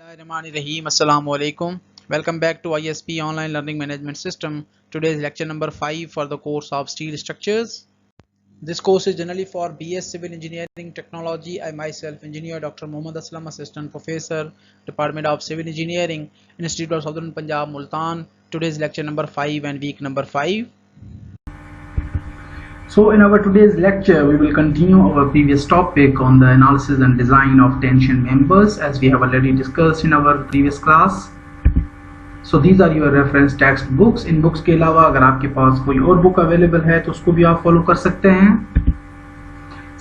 Bismillahirrahmanirrahim. Assalamu alaikum. Welcome back to ISP Online Learning Management System. Today is lecture number 5 for the course of Steel Structures. This course is generally for BS Civil Engineering Technology. I myself, Engineer Dr. Mohammad Aslam, Assistant Professor, Department of Civil Engineering, Institute of Southern Punjab, Multan. Today is lecture number 5 and week number 5. So in our today's lecture, we will continue our previous topic on the analysis and design of tension members, as we have already discussed in our previous class. So these are your reference text books. In books के अलावा अगर आपके पास कोई और book available है तो उसको भी आप follow कर सकते हैं.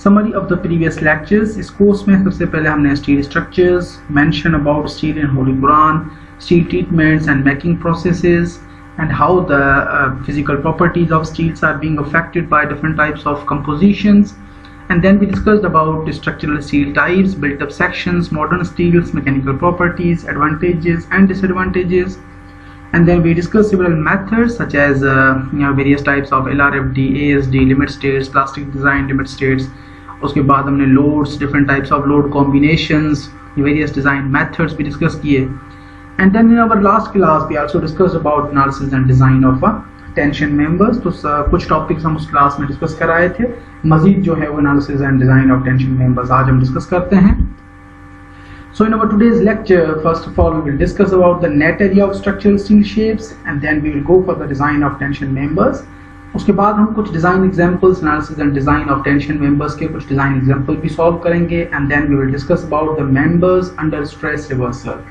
Summary of the previous lectures. इस course में सबसे पहले हमने steel structures, mention about steel in Holy Quran, steel treatments and making processes, and how the physical properties of steels are being affected by different types of compositions. And then we discussed about the structural steel types, built-up sections, modern steels, mechanical properties, advantages and disadvantages. And then we discussed several methods such as various types of LRFD, ASD, limit states, plastic design limit states. उसके बाद हमने loads, different types of load combinations, various design methods भी discuss किए. And then in our last class we also discussed about analysis and design of tension members. तो कुछ topics हम उस class में discuss कराए थे. मजीद जो है वो analysis and design of tension members आज हम discuss करते हैं. So in our today's lecture, first of all we will discuss about the net area of structural steel shapes, and then we will go for the design of tension members. उसके बाद हम कुछ design examples, analysis and design of tension members के कुछ design example भी solve करेंगे, and then we will discuss about the members under stress reversal.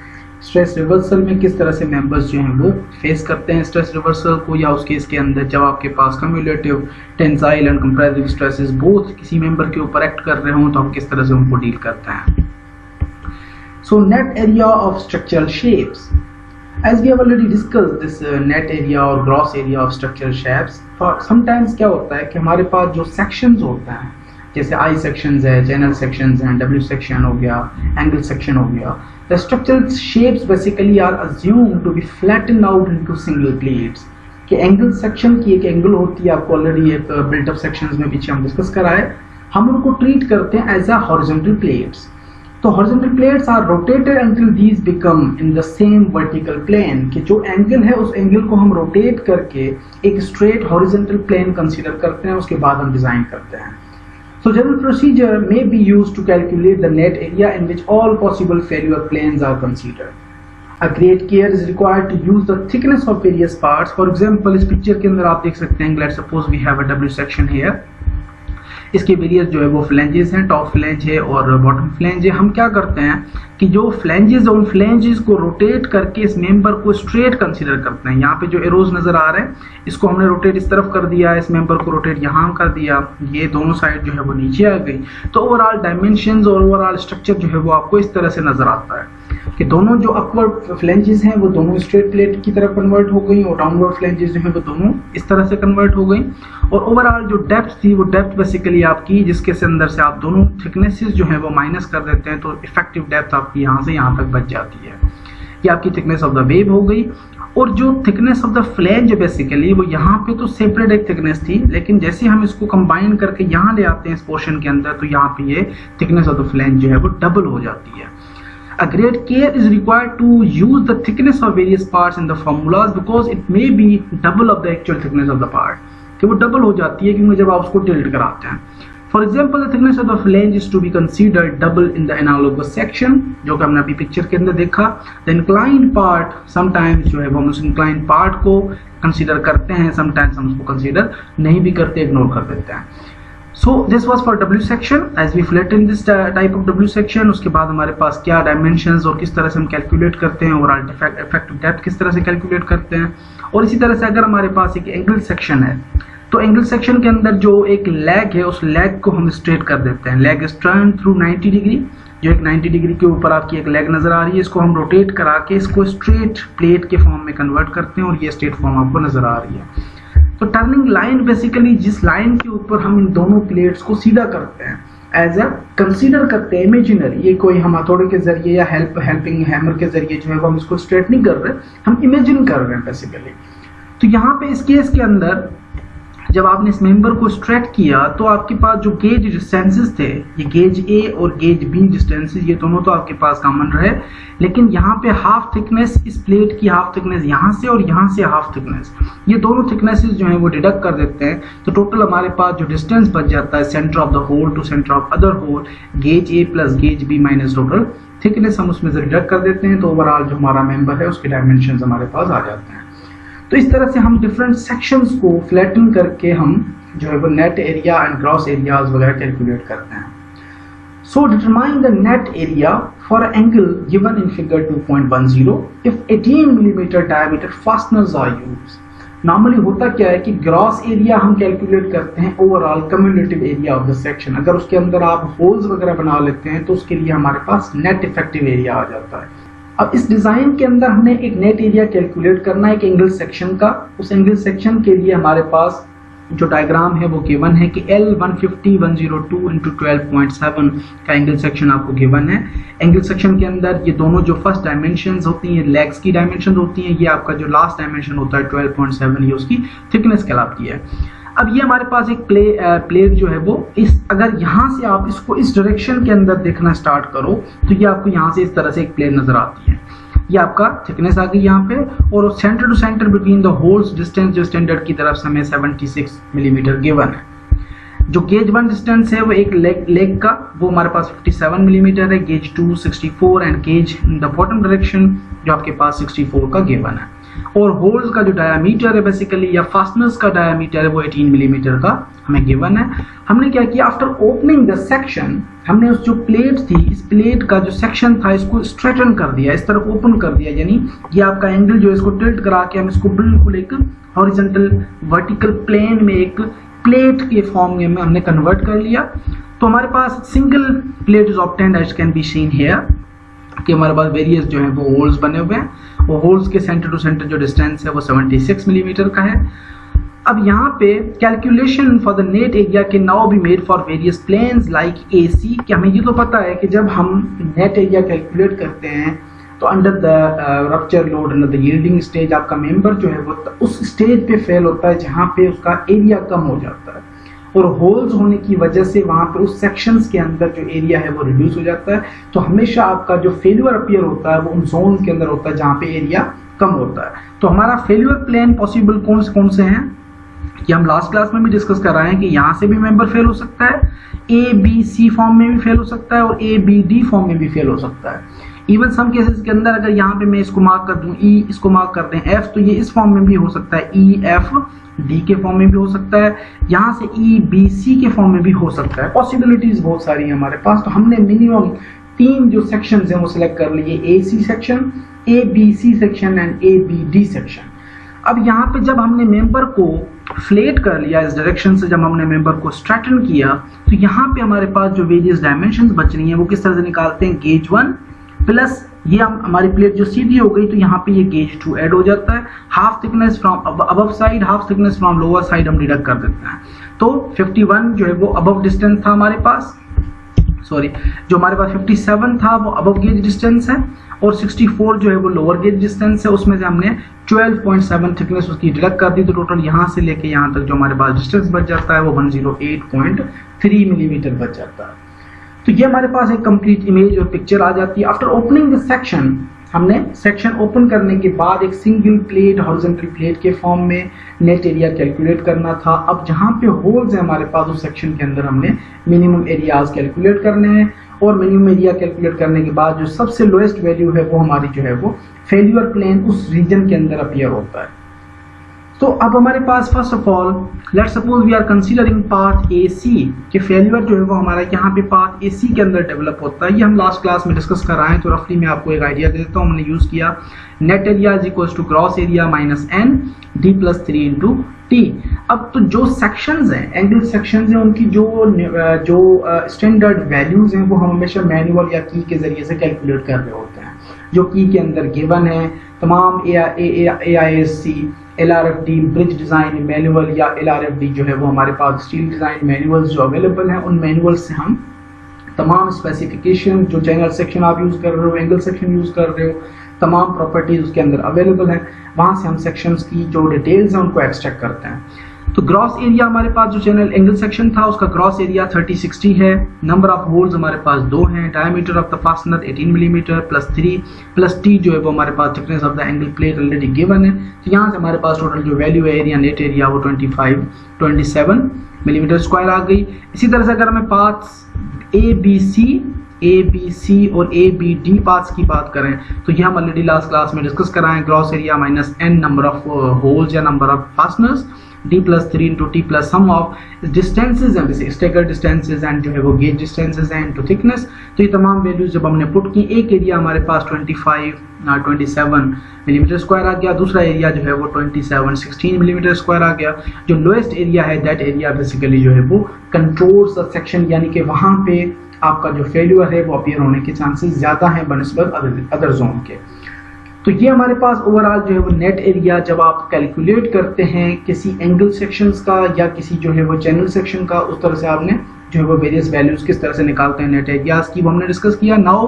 Stress reversal में किस तरह से मेंबर्स जो हैं वो फेस करते हैं स्ट्रेस रिवर्सल को, या उस केस के अंदर जब आपके पास cumulative, tensile and compressive stresses both किसी मेंबर के ऊपर एक्ट कर रहे हों तो हम किस तरह से उनको डील करते हैं. So net area of structural shapes, as we have already discussed this net area और gross area of structural shapes. Sometimes क्या होता है कि हमारे पास जो सेक्शंस होते हैं, जैसे आई सेक्शंस है, चैनल सेक्शंस हैं, डब्ल्यू सेक्शन हो गया, एंगल सेक्शन हो गया. The structural shapes basically are assumed to be flattened out into single plates. कि एंगल सेक्शन की एक एंगल होती है, आपको ऑलरेडी एक बिल्ट अप सेक्शंस में पीछे हम डिस्कस करा है. हम उनको ट्रीट करते हैं एज अ हॉरिजॉन्टल प्लेट्स. तो horizontal plates are rotated until these become in the same vertical plane. कि जो एंगल है उस एंगल को हम रोटेट करके एक स्ट्रेट हॉरिजॉन्टल प्लेन कंसीडर करते हैं, उसके बाद हम डिजाइन करते हैं. So general procedure may be used to calculate the net area in which all possible failure planes are considered. A great care is required to use the thickness of various parts. For example, इस picture के अंदर आप देख सकते हैं, let's suppose we have a W section here. इसके various जो है वो फ्लेंजेस हैं, टॉप फ्लेंज है और बॉटम फ्लेंज है. हम क्या करते हैं कि जो फ्लेंजेस उन फ्लेंजेस को रोटेट करके इस मेंबर को स्ट्रेट कंसीडर करते हैं. यहाँ पे जो एरोज नजर आ रहे हैं इसको हमने रोटेट इस तरफ कर दिया, इस मेंबर को रोटेट यहाँ कर दिया, ये दोनों साइड जो है वो नीचे आ गई. तो ओवरऑल डायमेंशंस और ओवरऑल स्ट्रक्चर जो है वो आपको इस तरह से नजर आता है कि दोनों जो अपवर्ड फ्लेंजेस हैं वो दोनों स्ट्रेट प्लेट की तरफ कन्वर्ट हो गई और डाउनवर्ड फ्लेंजेस जो है वो दोनों इस तरह से कन्वर्ट हो गई. और ओवरऑल जो डेप्थ थी वो डेप्थ बेसिकली आपकी जिसके अंदर से आप दोनों थिकनेसेस जो है वो माइनस कर देते हैं, तो इफेक्टिव डेप्थ आपकी यहाँ से यहाँ तक बच जाती है. ये आपकी थिकनेस ऑफ द वेव हो गई. और जो thickness of the flange basically वो यहाँ पे तो सेपरेट एक थिकनेस थी, लेकिन जैसे हम इसको कंबाइन करके यहाँ ले आते हैं इस पोर्शन के अंदर तो यहाँ पे ये थिकनेस ऑफ द फ्लेंज जो है वो डबल हो जाती है. A great care is required to use the thickness of various parts in the formulas because it may be double of the actual thickness of the part. कि वो double हो जाती है क्योंकि जब आप उसको टिल्ट कराते हैं. For example, the thickness of the flange is to be considered double in the analogous section, जो कि हमने अभी पिक्चर के अंदर देखा. The inclined part sometimes जो है वो हम उस inclined part को कंसीडर करते हैं, sometimes हम उसको कंसीडर नहीं भी करते, इग्नोर कर देते हैं. So this was for W section. As we flatten this type of W section, उसके बाद हमारे पास क्या dimensions और किस तरह से हम कैलकुलेट करते हैं, ओवरऑल इफेक्टिव डेप्थ किस तरह से कैलकुलेट करते हैं. और इसी तरह से अगर हमारे पास एक एंगल सेक्शन है तो एंगल सेक्शन के अंदर जो एक लेग है उस लेग को हम स्ट्रेट कर देते हैं. Leg is turn through 90 degree. जो एक 90 डिग्री के ऊपर आपकी एक लेग नजर आ रही है, इसको हम रोटेट करा के इसको स्ट्रेट प्लेट के फॉर्म में कन्वर्ट करते हैं और ये स्ट्रेट फॉर्म आपको नजर आ रही है. तो टर्निंग लाइन बेसिकली जिस लाइन के ऊपर हम इन दोनों प्लेट्स को सीधा करते हैं एज अ कंसीडर करते हैं इमेजिनरी. ये कोई हम हथौड़े के जरिए या हेल्पिंग हैमर के जरिए जो है वो हम इसको स्ट्रेट नहीं कर रहे, हम इमेजिन कर रहे हैं बेसिकली. तो यहाँ पे इस केस के अंदर जब आपने इस मेंबर को स्ट्रेट किया तो आपके पास जो गेज डिस्टेंसेस थे, ये गेज ए और गेज बी डिस्टेंसेस, ये दोनों तो आपके पास कॉमन रहे, लेकिन यहाँ पे हाफ थिकनेस, इस प्लेट की हाफ थिकनेस यहाँ से और यहाँ से हाफ थिकनेस, ये दोनों थिकनेसेस जो है वो डिडक्ट कर देते हैं। तो टोटल हमारे पास जो डिस्टेंस बच जाता है centre of the hole to centre of other hole, gauge A plus gauge B minus total thickness, हम उसमें से डिडक्ट कर देते हैं। तो ओवरऑल जो हमारा मेंबर है उसके डायमेंशन हमारे पास आ जाते हैं। तो इस तरह से हम डिफरेंट सेक्शंस को फ्लैटन करके हम जो है वो net area and gross areas वगैरह कैलकुलेट करते हैं। So determine the net area for angle given in figure 2.10 if 18 millimetre diameter fasteners are used. Normally होता क्या है कि ग्रॉस एरिया हम कैलकुलेट करते हैं overall cumulative area of the section. अगर उसके अंदर आप होल्स वगैरह बना लेते हैं तो उसके लिए हमारे पास नेट इफेक्टिव एरिया आ जाता है। अब इस डिजाइन के अंदर हमने एक नेट एरिया कैलकुलेट करना है एक एंगल सेक्शन का। उस एंगल सेक्शन के लिए हमारे पास जो डायग्राम है वो गिवन है कि L 150/102 × 12.7 का एंगल सेक्शन आपको गिवन है। एंगल सेक्शन के अंदर ये दोनों जो फर्स्ट डायमेंशंस होती हैं, लेग्स की डायमेंशन होती हैं, ये आपका जो लास्ट डायमेंशन होता है 12.7, ये उसकी थिकनेस कहलाती है। अब ये हमारे पास एक प्लेट जो है वो इस, अगर यहाँ से आप इसको इस डायरेक्शन के अंदर देखना स्टार्ट करो तो ये आपको यहाँ से इस तरह से एक प्लेट नजर आती है। ये आपका थिकनेस आ गई यहाँ पे, और centre to centre between the holes distance जो स्टैंडर्ड की तरफ से हमें 76 मिलीमीटर गिवन है। जो गेज 1 डिस्टेंस है वो एक लेग का, वो हमारे पास 57 मिलीमीटर है, gauge 2 64 and gauge in the bottom direction जो आपके पास 64 का गिवन है। और होल्स का जो डायामीटर है बेसिकली या फास्टनर्स का डायामीटर है वो 18 मिलीमीटर का हमें गिवन है। हमने क्या किया, आफ्टर ओपनिंग द सेक्शन, हमने उस जो प्लेट थी, इस प्लेट का जो सेक्शन था इसको स्ट्रेटन कर दिया, इस तरह ओपन कर दिया, यानी ये आपका एंगल जो है इसको टिल्ट करा के हम इसको बिल्कुल एक हॉरिजॉन्टल वर्टिकल प्लेन में एक प्लेट के फॉर्म में हमने कन्वर्ट कर लिया। तो हमारे पास single plate is obtained as can be seen here कि हमारे पास वेरियस जो है वो होल्स बने हुए हैं, वो होल्स के सेंटर टू सेंटर जो डिस्टेंस है वो 76 मिलीमीटर का है। अब यहाँ पे calculation for the net area के now be made for various planes like AC, कि हमें ये तो पता है कि जब हम नेट एरिया कैलकुलेट करते हैं तो under the rupture load, under the yielding stage, आपका मेंबर जो है वो उस स्टेज पे फेल होता है जहाँ पे उसका एरिया कम हो जाता है, और होल्स होने की वजह से वहाँ पे उस सेक्शंस के अंदर जो एरिया है वो रिड्यूस हो जाता है। तो हमेशा आपका जो फेल्यूर अपीयर होता है वो उन जोन के अंदर होता है जहाँ पे एरिया कम होता है। तो हमारा फेल्यूर प्लेन पॉसिबल कौन से हैं कि हम लास्ट क्लास में भी डिस्कस कर रहे हैं कि यहाँ से भी मेंबर फेल हो सकता है, ABC फॉर्म में भी फेल हो सकता है और ABD फॉर्म में भी फेल हो सकता है। इवन सम केसेस के अंदर अगर यहाँ पे मैं इसको मार्क कर दूं E, इसको मार्क कर दें F, तो ये इस फॉर्म में भी हो सकता है, EFD के फॉर्म में भी हो सकता है, यहाँ से EBC के फॉर्म में भी हो सकता है। पॉसिबिलिटीज बहुत सारी है हमारे पास। तो हमने मिनिमम 3 जो सेक्शन हैं वो सिलेक्ट कर लिए, AC section, ABC section and ABD section. अब यहाँ पे जब हमने मेंबर को फ्लेट कर लिया इस डायरेक्शन से, जब हमने मेंबर को स्ट्रेटन किया, तो यहाँ पे हमारे पास जो वेरियस डायमेंशंस बच रही हैं वो किस तरह से निकालते हैं, गेज 1 प्लस ये हमारी प्लेट जो सीधी हो गई तो यहाँ पे ये गेज 2 ऐड हो जाता है, half thickness from above side, half thickness from lower side हम डिडक्ट कर देते हैं। तो 51 जो है वो अबव डिस्टेंस था हमारे पास, सॉरी जो हमारे पास 57 था वो अबव गेज डिस्टेंस है, और 64 जो है वो लोअर गेज डिस्टेंस है, उसमें से हमने 12.7 थिकनेस उसकी डिडक्ट कर दी। तो टोटल यहाँ से लेके यहाँ तक जो हमारे पास डिस्टेंस बच जाता है वो 108.3 मिलीमीटर बच जाता है। तो ये हमारे पास एक कंप्लीट इमेज और पिक्चर आ जाती है। आफ्टर ओपनिंग द सेक्शन, हमने सेक्शन ओपन करने के बाद एक सिंगल प्लेट, हॉरिजॉन्टल प्लेट के फॉर्म में नेट एरिया कैलकुलेट करना था। अब जहाँ पे होल्स है हमारे पास उस सेक्शन के अंदर हमने मिनिमम एरियाज कैलकुलेट करने हैं, और मिनिमम एरिया कैलकुलेट करने के बाद जो सबसे लोएस्ट वैल्यू है वो हमारी जो है वो फेल्यूर प्लेन उस रीजन के अंदर अपीयर होता है। तो अब हमारे पास first of all let's suppose we are considering path AC कि फेल्यूर जो है वो हमारा यहाँ पे पाथ AC के अंदर डेवलप होता है। ये हम लास्ट क्लास में डिस्कस कर रहे हैं, तो रफली मैं आपको एक आइडिया दे देता हूँ। हमने यूज किया net area is equal to gross area minus n d+3 into T। अब तो जो सेक्शंस हैं, एंगल सेक्शंस हैं, उनकी जो स्टैंडर्ड वैल्यूज हैं वो हम हमेशा मैनुअल या की के जरिए से कैलकुलेट कर रहे होते हैं, जो की के अंदर गिवन है। तमाम AISC, LRFD, bridge design manual या LRFD जो है वो हमारे पास स्टील डिज़ाइन मैनुअल्स जो अवेलेबल हैं, उन मैनुअल्स से हम तमाम स्पेसिफिकेशन, जो चैनल सेक्शन आप यूज़ कर रहे हो, एंगल सेक्शन यूज़ कर रहे हो, तमाम प्रॉपर्टीज उसके अंदर अवेलेबल हैं, वहाँ से हम सेक्शंस की जो डिटेल्स हैं उनको एक्सट्रैक्ट करते हैं। तो ग्रॉस एरिया हमारे पास जो चैनल एंगल सेक्शन था उसका ग्रॉस एरिया 3060 है। नंबर ऑफ होल्स हमारे पास 2 हैं। Diameter of the fastener 18 millimetre plus 3 plus T जो है वो हमारे पास thickness of the angle plate already given है। तो यहाँ से हमारे पास टोटल जो वैल्यू है एरिया नेट एरिया वो 27 मिलीमीटर स्क्वायर आ गई। इसी तरह से अगर हमें पाथ्स ए बी सी और ए बी डी पाथ्स की बात करें तो ये हम ऑलरेडी लास्ट क्लास में डिस्कस कराएं। Gross area minus N number of holes या number of fasteners d plus 3 into t plus sum of distances and staggered distances and जो है वो gauge distances हैं into thickness। तो ये तमाम वैल्यूज जब हमने पुट की, एक एरिया हमारे पास 27 मिलीमीटर स्क्वायर आ गया, दूसरा एरिया जो है वो 16 मिलीमीटर स्क्वायर आ गया। जो लोएस्ट एरिया है दैट एरिया बेसिकली जो है वो कंट्रोल्स द सेक्शन, यानी कि वहाँ पे आपका जो फेल्यूर है वो अपीयर होने के चांसेस ज़्यादा हैं बनस्बत अदर जोन के। तो ये हमारे पास ओवरऑल जो है वो नेट एरिया जब आप कैलकुलेट करते हैं किसी एंगल सेक्शंस का या किसी जो है वो चैनल सेक्शन का, उस तरह से आपने जो है वो वेरियस वैल्यूज किस तरह से निकालते हैं नेट एरियाज की, वो हमने डिस्कस किया। Now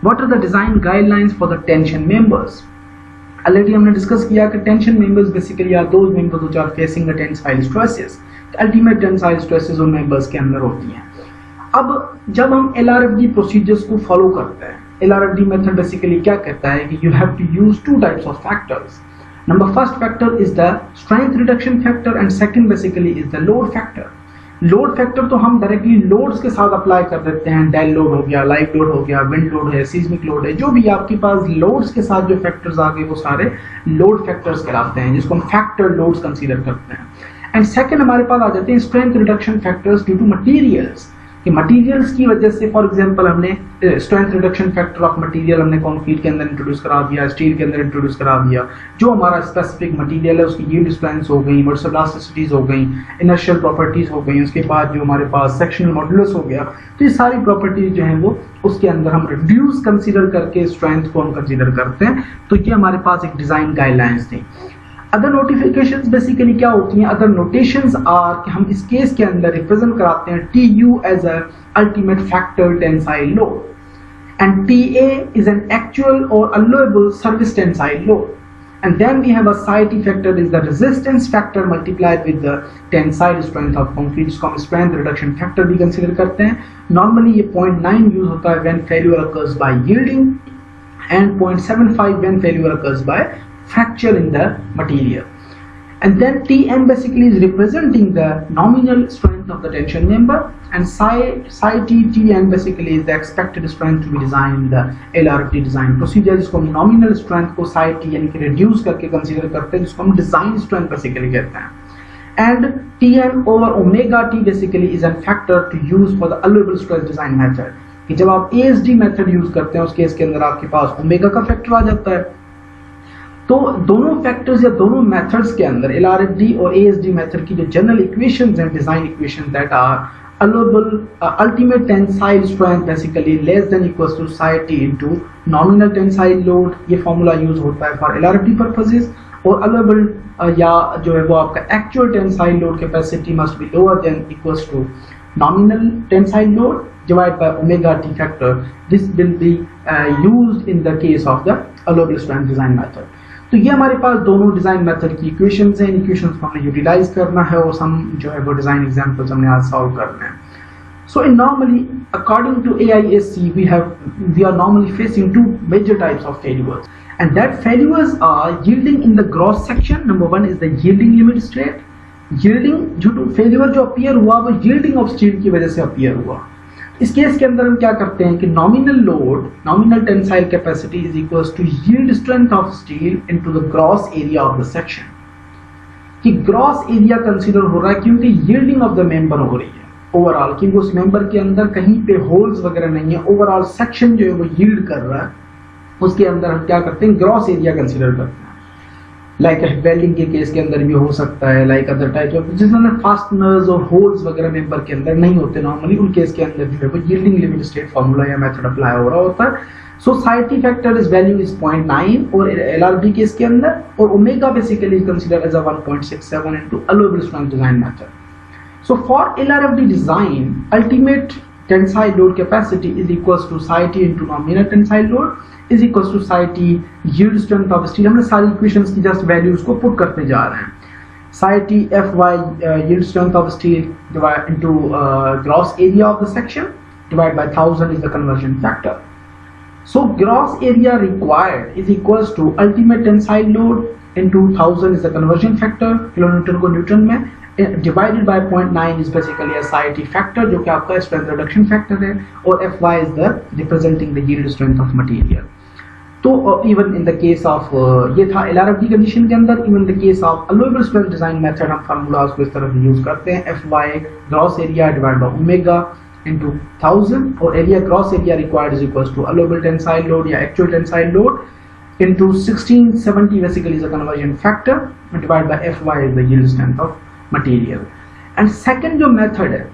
what are the design guidelines for the tension members. Already हमने डिस्कस किया कि tension members basically are those members which are facing the tensile stresses. Ultimate tensile stresses उन मेंबर्स के अंदर होती हैं। अब जब हम LRFD प्रोसीजर्स को फॉलो करते हैं, LRFD मेथड बेसिकली क्या कहता है कि you have to use 2 types of factors. Number first factor is the strength reduction factor and second basically is the load factor. Load factor तो हम डायरेक्टली लोड्स के साथ अप्लाई कर देते हैं, डेल लोड हो गया, लाइव लोड हो गया, विंड लोड है, सीस्मिक लोड है, जो भी आपके पास लोड्स के साथ जो फैक्टर्स आ गए वो सारे लोड फैक्टर्स कहलाते हैं, जिसको हम फैक्टर लोड्स कंसीडर करते हैं। एंड सेकंड हमारे पास आ जाते हैं strength reduction factors due to materials, कि मटेरियल्स की वजह से, फॉर एग्जांपल हमने strength reduction factor of material हमने कंक्रीट के अंदर इंट्रोड्यूस करा दिया, स्टील के अंदर इंट्रोड्यूस करा दिया, जो हमारा स्पेसिफिक मटेरियल है उसकी यील्ड स्ट्रेंथ हो गई, वर्सोलास्टिसिटीज हो गई, इनर्शियल प्रॉपर्टीज हो गई, उसके बाद जो हमारे पास सेक्शनल मॉडुलस हो गया, तो ये सारी प्रॉपर्टीज जो है वो उसके अंदर हम रिड्यूस कंसीडर करके स्ट्रेंथ को हम कंसीडर करते हैं। तो ये हमारे पास एक डिजाइन गाइडलाइंस थी। अदर नोटिफिकेशंस बेसिकली क्या होती हैं, अदर नोटेशंस आर कि हम इस केस के अंदर रिप्रेजेंट कराते हैं TU as a ultimate factor tensile load and TA is an actual और allowable service tensile load and then we have a psi t factor is the resistance factor multiplied with the tensile strength of concrete, जिसको हम strength reduction factor भी consider करते हैं। Normally ये 0.9 use होता है when failure occurs by yielding and 0.75 when failure occurs by fracture in the material. And then Tn basically is representing the nominal strength of the tension member and psi t Tn basically is the expected strength to be designed in the LRFD design procedure, जिसको हम nominal strength को psi t यानी कि reduce करके consider करते हैं, जिसको हम design strength basically कहते हैं। And Tn over omega t basically is a factor to use for the allowable stress design method, कि जब आप ASD method use करते हैं उस केस के अंदर आपके पास ओमेगा का फैक्टर आ जाता है। तो दोनों फैक्टर्स या दोनों मेथड्स के अंदर LRFD और ASD मेथड की जो जनरल इक्वेशंस हैं, design equation that are allowable ultimate tensile strength basically less than equals to psi t into nominal tensile load, ये फार्मूला यूज होता है फॉर LRFD पर्पसेस। और अलोएबल या जो है वो आपका actual tensile load capacity must be lower than equals to nominal tensile load divided by omega t factor. This will be used in the case of the allowable strength design method. तो ये हमारे पास दोनों design method की equations हैं, इन equations को हमने utilise करना है और हम जो है वो डिजाइन एग्जांपल्स हमने आज सॉल्व करने हैं। So in normally according to AISC we are normally facing 2 major types of failures, and that failures are yielding in the gross section. Number 1 is the yielding limit state. yielding due to failure जो appear हुआ वो yielding of steel की वजह से appear हुआ। इस case के अंदर हम क्या करते हैं कि nominal load, nominal tensile capacity is equals to yield strength of steel into the gross area of the section, कि ग्रॉस एरिया कंसीडर हो रहा है क्योंकि यील्डिंग ऑफ द मेंबर हो रही है ओवरऑल, क्योंकि उस मेंबर के अंदर कहीं पे होल्स वगैरह नहीं है, ओवरऑल सेक्शन जो है वो यील्ड कर रहा है, उसके अंदर हम क्या करते हैं ग्रॉस एरिया कंसीडर करते हैं। लाइक वेल्डिंग के केस के अंदर भी हो सकता है, लाइक अदर टाइप्स ऑफ जिसमें फास्टनर्स और होल्स वगैरह मेंबर के अंदर नहीं होते नॉर्मली, उन केस के अंदर जो है वो यील्डिंग लिमिट स्टेट फार्मूला या मेथड अप्लाई हो रहा होता है। So psi t factor is value is 0.9 और LRFD केस के अंदर, और omega basically is considered as a 1.67 into allowable strength design method. So for LRFD design ultimate tensile load capacity is equals to psi t into nominal tensile load is equals to psi t yield strength of steel. हमने सारी equations की just values को put करते जा रहे हैं। SIT FY yield strength of steel divided into gross area of the section divided by 1000 is the conversion factor. So gross area required is equals to ultimate tensile load into 1000 is the conversion factor, kilonewton को Newton में, divided by 0.9 is basically a SIT factor जो कि आपका strength reduction factor है, और FY is the representing the yield strength of material. तो even in the case of ये था LRFD कंडीशन के अंदर, even the case of allowable strength design method हम फार्मूलाज को इस तरह से यूज करते हैं, FY gross area divide by omega into 1000 और area gross area required is equals to allowable tensile load या actual tensile load into 1670 basically is a conversion factor divided by FY is the yield strength of material. And second जो method है,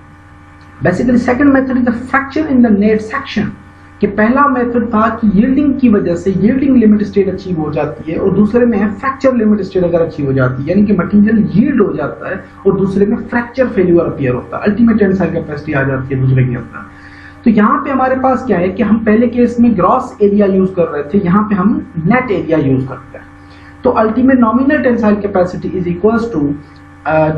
basically second method is the fracture in the net section. कि पहला method था कि yielding की वजह से yielding limit state achieve हो जाती है, और दूसरे में है फ्रैक्चर लिमिट स्टेट अगर अचीव हो जाती है, यानी कि मटेरियल यील्ड हो जाता है और दूसरे में फ्रैक्चर फेल्यूर अपीयर होता है, अल्टीमेट टेंसाइल कैपेसिटी आ जाती है दूसरे के अंदर। तो यहाँ पे हमारे पास क्या है कि हम पहले केस में ग्रॉस एरिया यूज कर रहे थे, यहाँ पे हम नेट एरिया यूज करते हैं। तो ultimate nominal tensile capacity is equals to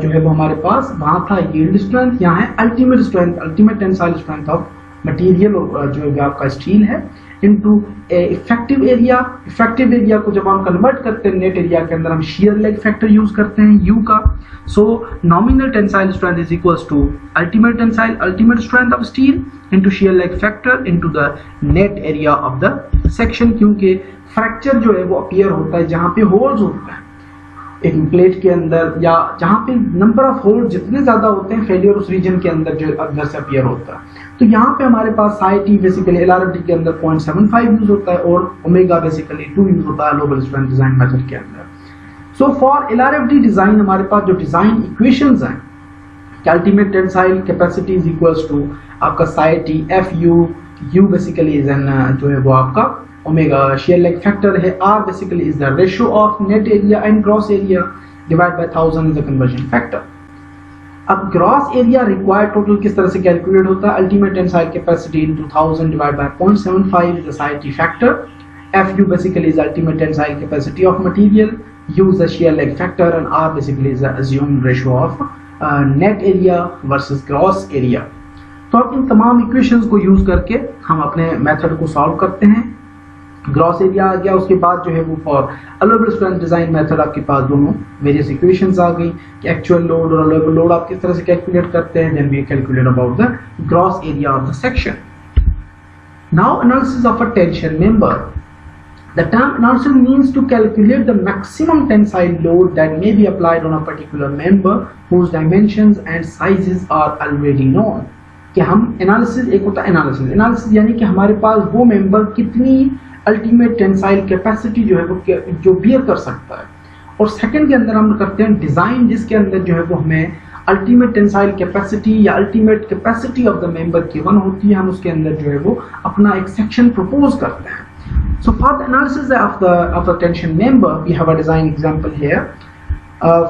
जो है वो हमारे पास वहां था यील्ड स्ट्रेंथ, यहाँ है ultimate strength, ultimate tensile strength of material जो है आपका स्टील है, into effective area. Effective area को जब हम कन्वर्ट करते हैं नेट एरिया के अंदर हम शियर लेग फैक्टर यूज करते हैं यू का। So nominal tensile strength is equals to ultimate strength of steel into shear lag factor into the net area of the section, क्योंकि फ्रैक्चर जो है वो अपीयर होता है जहां पे होल्स होते हैं एक प्लेट के अंदर, या जहां पे नंबर ऑफ होल्स जितने ज्यादा होते हैं फेलियर उस रीजन के अंदर जो अंदर से अपीयर होता है। तो यहाँ पे हमारे पास SIT बेसिकली LRFD के अंदर 0.75 यूज होता है और ओमेगा बेसिकली 2 यूज होता है लोकल स्ट्रेंथ डिजाइन मेथड के अंदर। सो फॉर LRFD डिजाइन हमारे पास जो डिजाइन इक्वेशंस हैं, ultimate tensile capacity is equals to आपका SIT FU, U basically is an जो है वो आपका ओमेगा शेयर लेग फैक्टर है, R basically is the ratio of net area and gross area divide by 1000 is the conversion factor. अब gross area required total किस तरह से calculate होता है, ultimate tensile capacity into 1000 divide by 0.75 is the SIT factor, FU basically is ultimate tensile capacity of material, U is the shear leg factor, and R basically is the assumed ratio of net area versus gross area। तो अब इन तमाम equations को use करके हम अपने method को solve करते हैं। ग्रॉस एरिया आ गया, उसके बाद जो है वो फॉर अलोएबल स्ट्रेंथ डिजाइन मेथड आपके पास दोनों वेरियस इक्वेशंस आ गई कि एक्चुअल लोड और अलोएबल लोड आप किस तरह से कैलकुलेट करते हैं, then we calculate about the gross area of the section. Now analysis of a tension member. The term analysis means to calculate the maximum tensile load that may be applied on a particular member whose dimensions and sizes are already known। कि हम analysis, एक होता है analysis यानी कि हमारे पास वो member कितनी अल्टीमेट टेंसाइल कैपेसिटी जो है वो जो बियर कर सकता है, और सेकंड के अंदर हम करते हैं डिजाइन जिसके अंदर जो है वो हमें अल्टीमेट टेंसाइल कैपेसिटी या ultimate capacity of the member given होती है, हम उसके अंदर जो है वो अपना एक सेक्शन प्रपोज करते हैं। So for the analysis of the tension member, we have a design example here.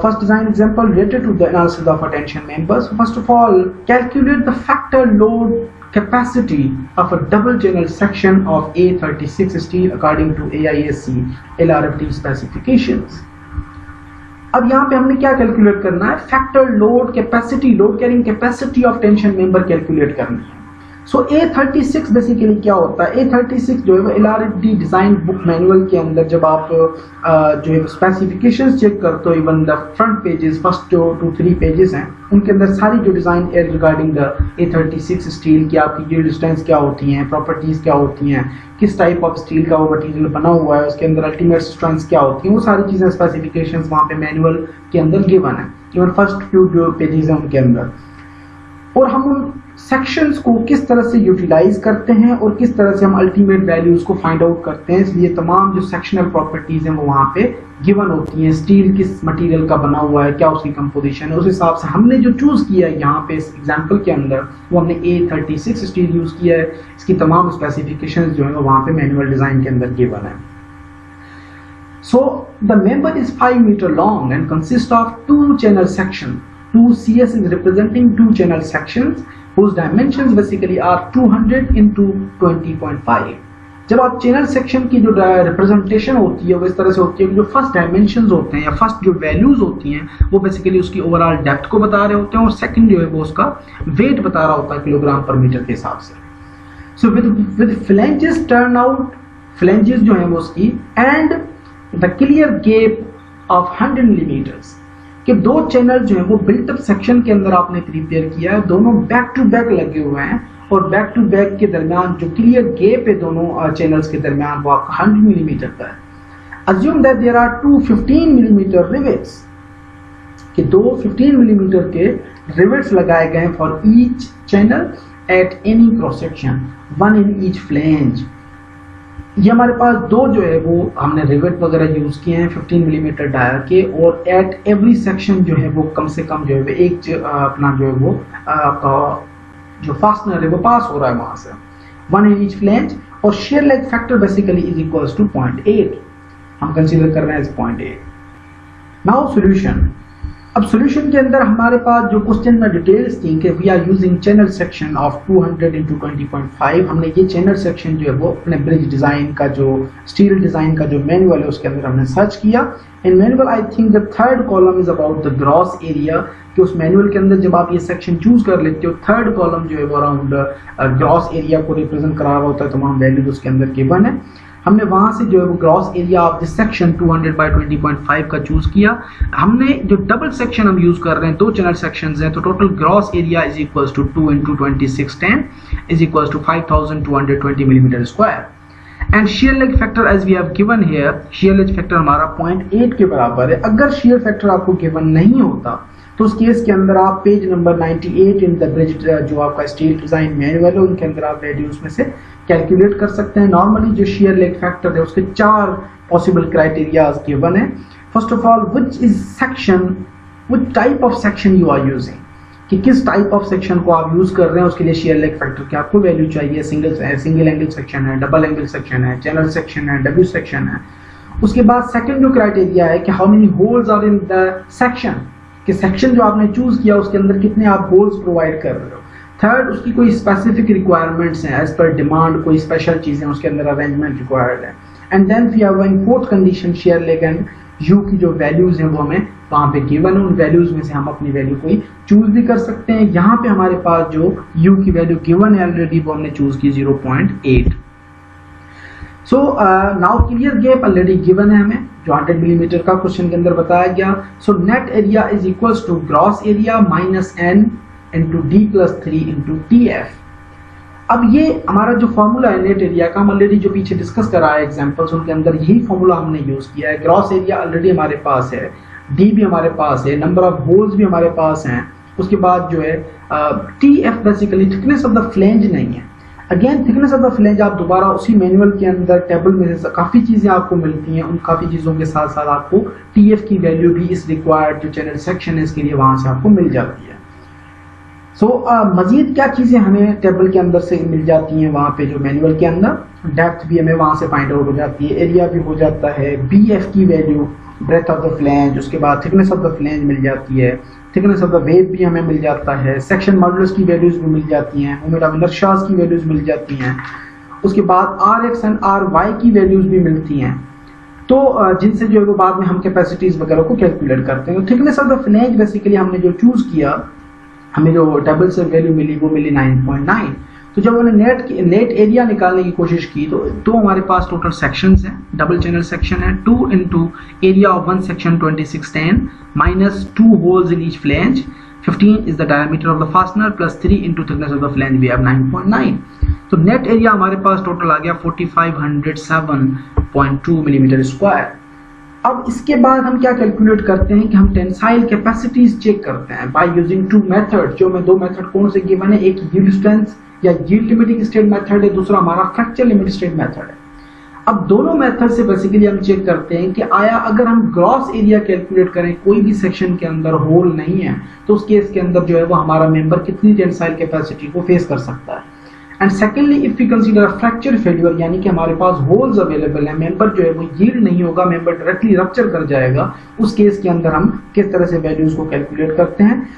First design example related to the analysis of a tension member. So first of all, calculate the factor load capacity of a double channel section of A36 steel according to AISC LRFD specifications. अब यहाँ पे हमने क्या calculate करना है, factor load capacity, load carrying capacity of tension member calculate करनी है। सो A36 basically क्या होता है, A36 जो है वो LRFD डिजाइन बुक मैनुअल के अंदर जब आप जो है स्पेसिफिकेशंस चेक करते हो, even the front pages, first जो 2-3 पेजेस हैं उनके अंदर सारी जो डिजाइन है रिगार्डिंग द A36 स्टील की आपकी यील्ड स्ट्रेंथ क्या होती हैं, प्रॉपर्टीज क्या होती हैं, किस टाइप ऑफ स्टील का वो मटेरियल बना हुआ है, उसके अंदर अल्टीमेट स्ट्रेंथ क्या होती है, वो सारी चीजें स्पेसिफिकेशंस वहाँ पे मैनुअल के अंदर गिवन है, इवन फर्स्ट फ्यू जो पेजेस हैं उनके अंदर। और हम उन सेक्शंस को किस तरह से यूटिलाइज करते हैं और किस तरह से हम अल्टीमेट वैल्यूज को फाइंड आउट करते हैं, इसलिए तमाम जो सेक्शनल प्रॉपर्टीज हैं वो वहाँ पे गिवन होती हैं। स्टील किस मटेरियल का बना हुआ है, क्या उसकी कंपोजिशन है, उस हिसाब से हमने जो चूज किया है यहाँ पे इस एग्जांपल के अंदर वो हमने A36 स्टील यूज किया है। इसकी तमाम स्पेसिफिकेशन जो है वहाँ पे मैनुअल डिजाइन के अंदर गिवन है। So the member is 5 metre long and consist of 2 channel section. 2CS is representing 2 channel sections whose dimensions basically are 200 into 20.5. जब आप चैनल सेक्शन की जो रिप्रेजेंटेशन होती है वो इस तरह से होती है कि जो फर्स्ट डायमेंशंस होते हैं या फर्स्ट जो वैल्यूज होती हैं वो बेसिकली उसकी ओवरऑल डेप्थ को बता रहे होते हैं, और सेकंड जो है वो उसका वेट बता रहा होता है किलोग्राम पर मीटर के हिसाब से। So with flanges turn out, flanges जो है वो उसकी, and the clear gap of 100 millimetres, कि दो चैनल जो है वो बिल्टअप सेक्शन के अंदर आपने प्रिपेयर किया है, दोनों बैक टू बैक लगे हुए हैं, और बैक टू बैक के दरमियान जो क्लियर गैप है दोनों चैनल्स के दरमियान वो आपका 100 मिलीमीटर का है। Assume that there are 2 15 millimetre rivets, कि दो 15 मिलीमीटर के रिवेट्स लगाए गए हैं for each channel at any cross section, 1 in each flange. ये हमारे पास दो जो है वो हमने रिवेट वगैरह यूज किए हैं 15 मिलीमीटर डायल के, और एट एवरी सेक्शन जो है वो कम से कम जो है एक अपना जो है वो आपका जो फास्टनर है वो पास हो रहा है वहां से, 1 इन ईच फ्लैंज, और shear lag factor basically is equals to 0.8, हम कंसीडर कर रहे हैं 0.8। Now solution. अब सॉल्यूशन के अंदर हमारे पास जो क्वेश्चन में डिटेल्स थी कि we are using channel section of 200 into 20.5, हमने ये चैनल सेक्शन जो है वो अपने ब्रिज डिजाइन का जो स्टील डिजाइन का जो मैनुअल है उसके अंदर हमने सर्च किया। In manual I think the third column is about the gross area, कि उस मैनुअल के अंदर जब आप ये सेक्शन चूज कर लेते हो थर्ड कॉलम जो है वो अराउंड ग्रॉस एरिया को रिप्रेजेंट करा रहा होता है, तमाम वैल्यूज उसके अंदर गिवन है। हमने वहां से जो है वो gross area of this section 200 by 20.5 का चूज किया। हमने जो डबल सेक्शन हम यूज कर रहे हैं, दो चैनल सेक्शंस हैं, तो total gross area is equals to 2 into 2610 is equals to 5220 millimetre square, and shear leg factor as we have given here, shear leg factor हमारा 0.8 के बराबर है। अगर shear factor आपको गिवन नहीं होता तो उस केस के अंदर आप page number 98 in the bridge जो आपका स्टील डिजाइन मैनुअल है उनके अंदर आप वैल्यूज में से कैलकुलेट कर सकते हैं। नॉर्मली जो shear leg factor है उसके 4 पॉसिबल क्राइटेरियाज गिवन है। First of all which is section, which type of section you are using, कि किस टाइप ऑफ सेक्शन को आप यूज कर रहे हैं उसके लिए shear leg factor की आपको वैल्यू चाहिए। सिंगल एंगल सेक्शन है, डबल एंगल सेक्शन है, चैनल सेक्शन है, डब्ल्यू सेक्शन है। उसके बाद सेकंड जो क्राइटेरिया है कि how many holes are in the section, कि सेक्शन जो आपने चूज किया उसके अंदर कितने आप होल्स प्रोवाइड कर रहे हो। थर्ड, उसकी कोई स्पेसिफिक रिक्वायरमेंट्स हैं, एज पर डिमांड कोई स्पेशल चीजें उसके अंदर अरेंजमेंट रिक्वायर्ड है। And then we have one fourth condition, shear leg and you की जो वैल्यूज हैं वो हमें वहां पे गिवन है, उन वैल्यूज में से हम अपनी वैल्यू कोई चूज भी कर सकते हैं। यहाँ पे हमारे पास जो यू की वैल्यू गिवन है ऑलरेडी वो हमने चूज की 0.8। So now clear gap already given है हमें, जो 100 मिलीमीटर का क्वेश्चन के अंदर बताया गया। So net area is equals to gross area minus n into D plus 3 into T F. अब ये हमारा जो फॉर्मूला है नेट एरिया का, हम ऑलरेडी जो पीछे डिस्कस करा है एग्जांपल्स उनके अंदर यही फॉर्मूला हमने यूज किया है। ग्रॉस एरिया ऑलरेडी हमारे पास है, डी भी हमारे पास है, नंबर ऑफ होल्स भी हमारे पास हैं। उसके बाद जो है T F basically thickness of the flange नहीं है। Again thickness of the flange आप दोबारा उसी मैनुअल के अंदर टेबल में से काफी चीजें आपको मिलती हैं, उन काफी चीजों के साथ साथ आपको टी एफ की वैल्यू भी इस रिक्वायर्ड जो चैनल सेक्शन है इसके लिए वहां से आपको मिल जाती है। सो मजीद क्या चीजें हमें टेबल के अंदर से मिल जाती हैं वहां पे जो मैनुअल के अंदर, डेप्थ भी हमें वहां से फाइंड आउट हो जाती है, एरिया भी हो जाता है, बी एफ की value, breadth of the flange, उसके बाद थिकनेस ऑफ द फ्लैंज मिल जाती है, थिकनेस ऑफ द वेव भी हमें मिल जाता है, सेक्शन मॉडुलस की वैल्यूज भी मिल जाती हैं, मोमेंट ऑफ इनर्शिया की वैल्यूज मिल जाती हैं। उसके बाद R X and R Y की वैल्यूज भी मिलती हैं, तो जिनसे जो है वो बाद में हम कैपेसिटीज वगैरह को कैलकुलेट करते हैं। तो thickness of the flange basically हमने जो चूज किया, हमें जो टेबल से वैल्यू मिली वो मिली 9.9। तो जब हमने नेट एरिया निकालने की कोशिश की तो हमारे पास टोटल सेक्शंस हैं, डबल चैनल सेक्शन है, 2 into area of one section 2610 minus 2 holes in each flange, 15 is the diameter of the fastener plus 3 into thickness of the flange we have 9.9। तो नेट एरिया हमारे पास total आ गया 4507.2 millimetre square. अब इसके बाद हम क्या कैलकुलेट करते हैं कि हम टेंसाइल कैपेसिटीज चेक करते हैं बाय यूजिंग 2 मेथड। जो मैं 2 मेथड कौन से गिवन है, एक यील्ड स्ट्रेंथ या यील्ड लिमिटिंग स्टेट मेथड है, दूसरा हमारा फ्रैक्चर लिमिट स्टेट मेथड है। अब दोनों मेथड से बेसिकली हम चेक करते हैं कि आया अगर हम ग्रॉस एरिया कैलकुलेट करें, कोई भी सेक्शन के अंदर होल नहीं है, तो उस केस के अंदर जो है वो हमारा मेंबर कितनी टेंसाइल कैपेसिटी को फेस कर सकता है। And secondly if we consider fracture failure, यानी कि हमारे पास होल्स अवेलेबल है, मेंबर जो है वो यील्ड नहीं होगा, मेंबर डायरेक्टली रप्चर कर जाएगा, उस केस के अंदर हम किस तरह से वैल्यूज को कैलकुलेट करते हैं।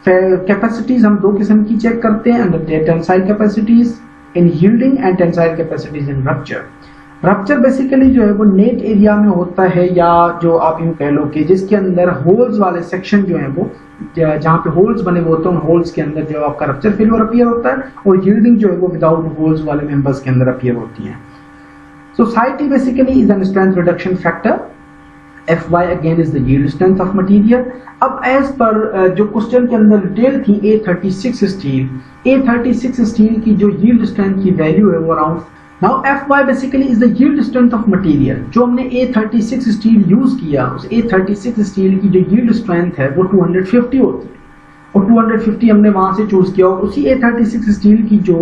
कैपेसिटीज हम 2 किस्म की चेक करते हैं, tensile capacities in yielding and tensile capacities in rupture. Rupture basically जो है वो नेट एरिया में होता है, या जो आप यूं कह लो कि जिसके अंदर होल्स वाले सेक्शन जो है वो जहाँ पे होल्स बने हुए होते हैं, उन होल्स के अंदर जो आपका रप्चर फेल्योर अपीयर होता है, और यील्डिंग जो है वो विदाउट होल्स वाले मेंबर्स के अंदर अपीयर होती है। Society basically is N strength reduction factor. Fy again is the yield strength of material। अब एज पर जो क्वेश्चन के अंदर डिटेल थी A36 स्टील की जो yield strength की वैल्यू है वो around, now Fy basically is the yield strength of material। जो हमने A36 स्टील यूज किया, उस A36 स्टील की जो yield strength है वो 250 होती है, और 250 हमने वहां से चूज किया, और उसी A36 स्टील की जो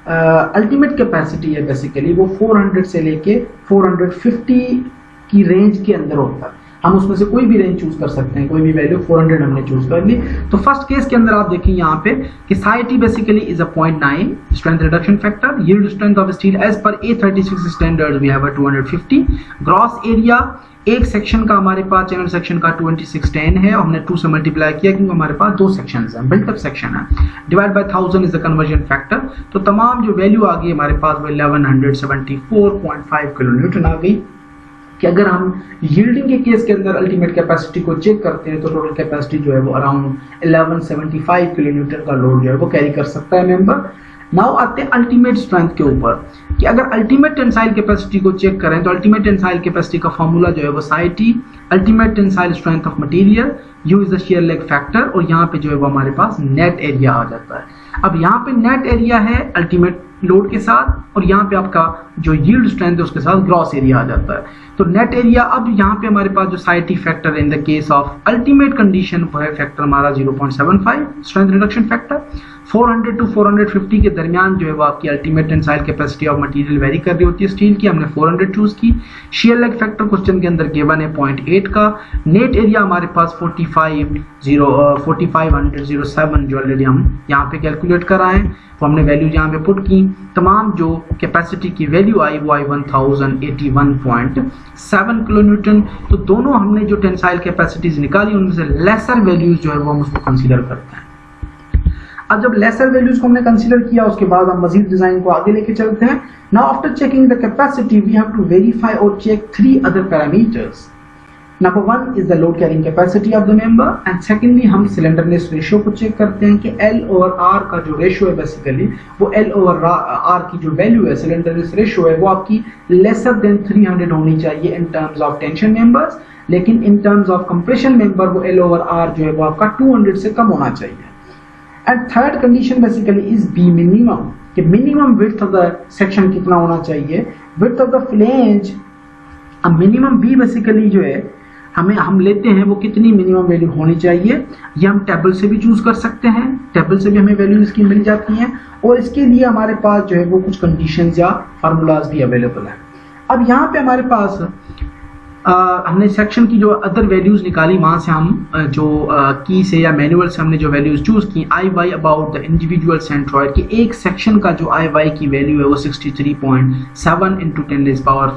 अल्टीमेट कैपेसिटी है बेसिकली वो 400 से लेके 450 की रेंज के अंदर होता है। हम उसमें से कोई भी रेंज चूज कर सकते हैं, कोई भी वैल्यू 400 हमने चूज कर ली। तो फर्स्ट केस के अंदर आप देखिए यहाँ पे कि psi t basically is a 0.9 strength reduction factor, yield strength of steel as per A36 standard we have 250, gross area एक सेक्शन का हमारे पास चैनल सेक्शन का 2610 है, और हमने 2 से मल्टीप्लाई किया क्योंकि हमारे पास 2 सेक्शन है, बिल्टअप सेक्शन है, divide by 1000 is the conversion factor. तो तमाम जो वैल्यू आ गई हमारे पास वो 1174.5 किलो न्यूटन आ गई। कि अगर हम यील्डिंग के केस के अंदर अल्टीमेट कैपेसिटी को चेक करते हैं तो टोटल कैपेसिटी जो है वो अराउंड 1175 किलो न्यूटन का लोड जो है वो कैरी कर सकता है मेंबर। नाउ आते हैं अल्टीमेट स्ट्रेंथ के ऊपर, कि अगर अल्टीमेट टेंसाइल कैपेसिटी को चेक करें तो अल्टीमेट टेंसाइल कैपेसिटी का फॉर्मूला जो है वो psi t ultimate tensile strength of material, U is the shear lag factor, और यहाँ पे जो है वो हमारे पास नेट एरिया आ जाता है। अब यहाँ पे नेट एरिया है अल्टीमेट लोड के साथ, और यहाँ पे आपका जो यील्ड स्ट्रेंथ है उसके साथ ग्रॉस एरिया आ जाता है। तो नेट एरिया, अब यहाँ पे हमारे पास जो psi t factor in the case of ultimate condition वो है फैक्टर हमारा 0.75 स्ट्रेंथ रिडक्शन फैक्टर। 400 to 450 के दरमियान जो है वो आपकी ultimate tensile capacity of material very कर रही होती है स्टील की, हमने 400 चूज की। शियर लेग फैक्टर क्वेश्चन के अंदर गिवन है 0.8 का। नेट एरिया हमारे पास 4507 जो ऑलरेडी हम यहाँ पे कैलकुलेट कराएं, तो हमने वैल्यू यहाँ पे पुट की, तमाम जो कैपेसिटी की वैल्यू आई वो आई 1081.7 किलो न्यूटन। तो दोनों हमने जो टेंसाइल कैपेसिटीज निकाली उनमें से लेसर वैल्यूज जो है वो हम उसको कंसीडर करते हैं। अब जब लेसर वैल्यूज को हमने कंसीडर किया उसके बाद हम मजीद डिजाइन को आगे लेके चलते हैं। Now after checking the capacity we have to verify और check 3 other parameters. Number 1 is the load carrying capacity of the member, and secondly हम सिलेंडरनेस रेशियो को चेक करते हैं कि L ओवर R का जो रेशियो है बेसिकली वो L ओवर R की जो वैल्यू है सिलेंडरनेस रेशियो है वो आपकी लेसर देन 300 होनी चाहिए in terms of tension members, लेकिन in terms of compression member वो L ओवर R जो है वो आपका 200 से कम होना चाहिए। And third condition basically is B minimum, कि minimum width of the section कितना होना चाहिए, विड्थ ऑफ द फ्लेंज। अब मिनिमम बी बेसिकली जो है हम लेते हैं वो कितनी मिनिमम वैल्यू होनी चाहिए, ये हम टेबल से भी चूज कर सकते हैं, टेबल से भी हमें वैल्यू इसकी मिल जाती हैं, और इसके लिए हमारे पास जो है वो कुछ कंडीशंस या फार्मूलाज भी अवेलेबल है। अब यहाँ पे हमारे पास हमने सेक्शन की जो अदर वैल्यूज निकाली, वहां से हम जो की से या मैनुअल से हमने जो वैल्यूज चूज की, I Y about the individual centroid, कि एक सेक्शन का जो आई वाई की वैल्यू है वो 63.7 ×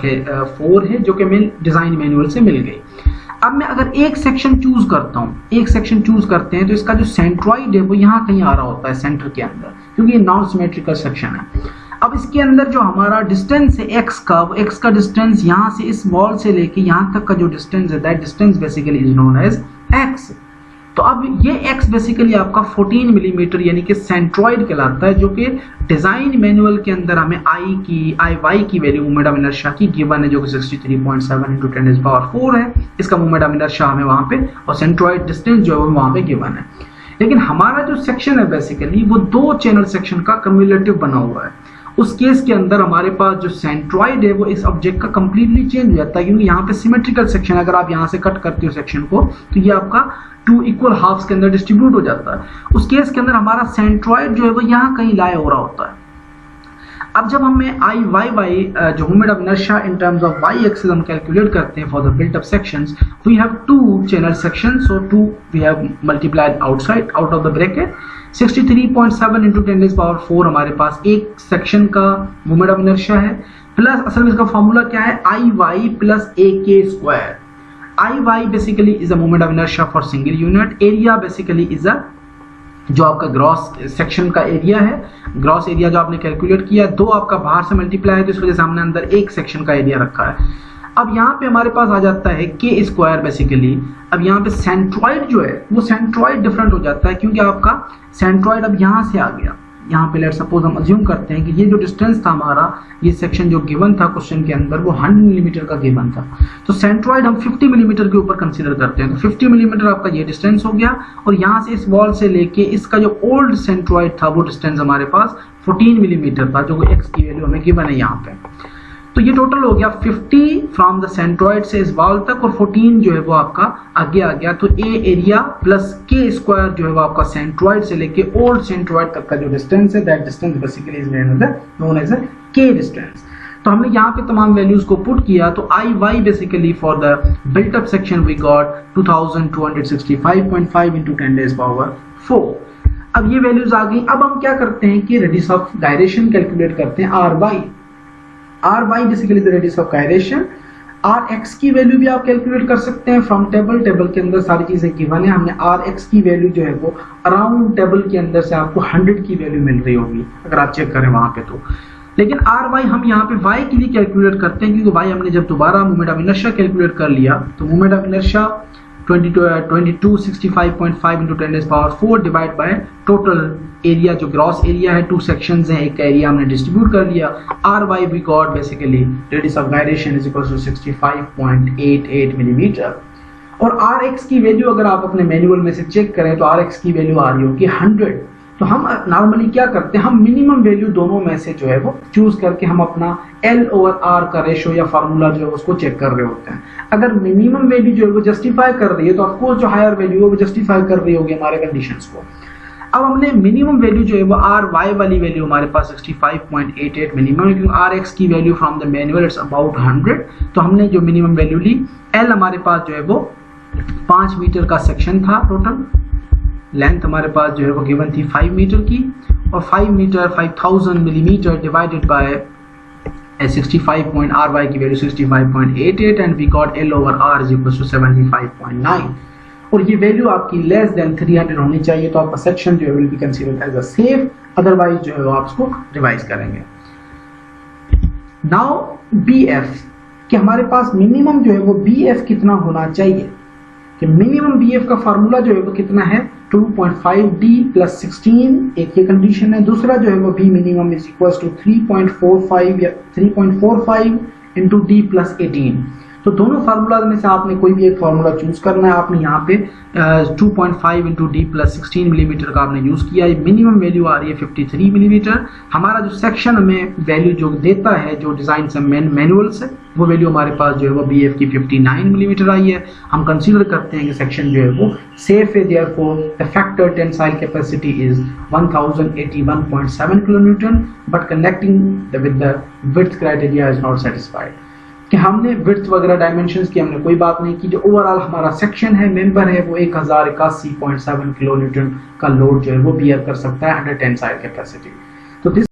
10⁴ है, जो कि मैं डिजाइन मैनुअल से मिल गई। अब मैं अगर एक सेक्शन चूज करता हूँ, एक सेक्शन चूज करते हैं तो इसका जो सेंट्रॉइड है वो यहाँ कहीं आ रहा होता है सेंटर के अंदर, क्योंकि ये नॉन सिमेट्रिकल सेक्शन है। अब इसके अंदर जो हमारा डिस्टेंस है एक्स का, वो एक्स का डिस्टेंस यहाँ से इस वॉल से लेके यहाँ तक का जो डिस्टेंस है that distance basically is known as X. तो अब ये एक्स बेसिकली आपका 14 मिलीमीटर यानी कि सेंट्रॉइड कहलाता है, जो कि डिजाइन मैनुअल के अंदर हमें आई वाई की वैल्यू मोमेंट ऑफ इनर्शिया की गिवन है, जो कि 63.7 × 10⁴ है। इसका मोमेंट ऑफ इनर्शिया हमें वहां पे, और सेंट्रॉइड डिस्टेंस जो है वो वहां पे गिवन है। लेकिन हमारा जो सेक्शन है बेसिकली वो 2 चैनल सेक्शन का कम्युलेटिव बना हुआ है। उस केस के अंदर हमारे पास जो सेंट्रॉइड है वो इस ऑब्जेक्ट का कंप्लीटली चेंज हो जाता है, क्योंकि यहाँ पे सिमेट्रिकल सेक्शन, अगर आप यहाँ से कट करते हो सेक्शन को तो ये आपका 2 इक्वल हाफ्स के अंदर डिस्ट्रीब्यूट हो जाता है। उस केस के अंदर हमारा सेंट्रॉइड जो है वो यहाँ कहीं लाए हो रहा होता है। अब जब हमें आई वाई वाई जो moment of inertia in terms of Y axis हम कैलकुलेट करते हैं for the built up sections, we have 2 channel sections, so 2 we have multiplied outside out of the bracket. 63.7 × 10⁴ हमारे पास एक सेक्शन का moment of inertia है, plus असल में इसका फॉर्मूला क्या है, आई Y plus A k square. I Y basically is a moment of inertia for single unit, area basically is a जो आपका ग्रॉस सेक्शन का एरिया है, ग्रॉस एरिया जो आपने कैलकुलेट किया, 2 आपका बाहर से मल्टीप्लाई है, तो इस वजह से हमने अंदर 1 सेक्शन का एरिया रखा है। अब यहाँ पे हमारे पास आ जाता है के स्क्वायर बेसिकली। अब यहाँ पे सेंट्रॉइड जो है वो सेंट्रॉइड डिफरेंट हो जाता है, क्योंकि आपका सेंट्रॉइड अब यहाँ से आ गया। यहाँ पे लेट सपोज हम अज्यूम करते हैं कि ये जो डिस्टेंस था हमारा, ये सेक्शन जो गिवन था क्वेश्चन के अंदर, वो 100 मिलीमीटर का गिवन था, तो सेंट्रॉइड हम 50 मिलीमीटर के ऊपर कंसीडर करते हैं। तो 50 मिलीमीटर आपका ये डिस्टेंस हो गया, और यहाँ से इस वॉल से लेके इसका जो ओल्ड सेंट्रॉइड था वो डिस्टेंस हमारे पास 14 मिलीमीटर था, जो एक्स की वैल्यू हमें गिवन है यहाँ पे। तो ये टोटल हो गया 50 फ्रॉम द सेंट्रॉइड से इस वॉल तक, और 14 जो है वो आपका आगे आ गया। तो ए एरिया प्लस के स्क्वायर जो है वो आपका सेंट्रॉइड से लेके ओल्ड सेंट्रॉइड तक का जो डिस्टेंस है, that distance basically is known as k distance. तो हमने यहाँ पे तमाम वैल्यूज को पुट किया, तो I Y basically for the built up section we got 2265.5 into 10 डेज पावर 4। अब ये वैल्यूज आ गई। अब हम क्या करते हैं कि रेडियस ऑफ गायरेशन कैलकुलेट करते हैं, R Y basically the radius of gyration. R X की वैल्यू भी आप कैलकुलेट कर सकते हैं फ्रॉम टेबल के अंदर सारी चीजें गिवन है। हमने आर एक्स की वैल्यू जो है वो अराउंड टेबल के अंदर से आपको 100 की वैल्यू मिल रही होगी अगर आप चेक करें वहां पे। तो लेकिन आर वाई हम यहाँ पे वाई के लिए कैलकुलेट करते हैं, क्योंकि वाई हमने जब दोबारा मोमेंट ऑफ इनर्शिया कैलकुलेट कर लिया, तो मोमेंट ऑफ इनर्शिया 2265.5 इंटू 10 डेज power 4 divide by total area, जो ग्रॉस एरिया है, 2 सेक्शंस हैं, एक का एरिया हमने डिस्ट्रीब्यूट कर लिया। R Y we got basically radius of gyration is equal to 65.88 millimetre. और आर एक्स की वैल्यू अगर आप अपने मैनुअल में से चेक करें तो आर एक्स की वैल्यू आ रही होगी 100। तो हम नॉर्मली क्या करते हैं, हम मिनिमम वैल्यू दोनों में से जो है वो चूज करके हम अपना L ओवर R का रेशो या फार्मूला जो है उसको चेक कर रहे होते हैं। अगर मिनिमम वैल्यू जो है वो जस्टिफाई कर रही है, तो ऑफकोर्स जो हायर वैल्यू है वो जस्टिफाई कर रही होगी हमारे कंडीशंस को। अब हमने मिनिमम वैल्यू जो है वो आर वाई वाली वैल्यू हमारे पास 65.88 मिनिमम है, क्योंकि आर एक्स की value from the manual it's about 100। तो हमने जो मिनिमम वैल्यू ली, L हमारे पास जो है वो 5 मीटर का सेक्शन था टोटल, लेंथ हमारे पास जो है वो गिवन थी 5 मीटर की, और 5 मीटर 5000 मिलीमीटर डिवाइडेड बाय 65. की value 65.88 and we got L over R is equal to 75.9। और ये वैल्यू आपकी लेस देन 300 होनी चाहिए, तो आपका सेक्शन जो है will be considered as a safe, otherwise जो है वो आप उसको रिवाइज करेंगे। नाउ BF कि हमारे पास मिनिमम जो है वो BF कितना होना चाहिए, कि मिनिमम BF का फार्मूला जो है वो कितना है 2.5D प्लस 16, एक ये कंडीशन है। दूसरा जो है वो B minimum is equal to 3.45 या 3.45 इंटू D प्लस 18। तो दोनों फार्मूला में से आपने कोई भी एक फार्मूला चूज करना है। आपने यहाँ पे 2.5 इंटू D प्लस 16 मिलीमीटर का आपने यूज किया। मिनिमम वैल्यू आ रही है 53 मिलीमीटर। हमारा जो सेक्शन हमें वैल्यू जो देता है, जो डिजाइन से मैनुअल से, वो वैल्यू हमारे पास जो है वो BF की 59 मिलीमीटर आई है। हम कंसीडर करते हैं कि सेक्शन जो है वो सेफ है, therefore the factor tensile capacity is 1081.7 kilonewton, but connecting with the width criteria is not satisfied. कि हमने विड्थ वगैरह डायमेंशंस की हमने कोई बात नहीं की, जो ओवरऑल हमारा सेक्शन है, मेंबर है, वो 1081.7 किलोन्यूटन का लोड जो है वो बियर कर सकता है अंडर टेंसाइल कैपेसिटी। तो दिस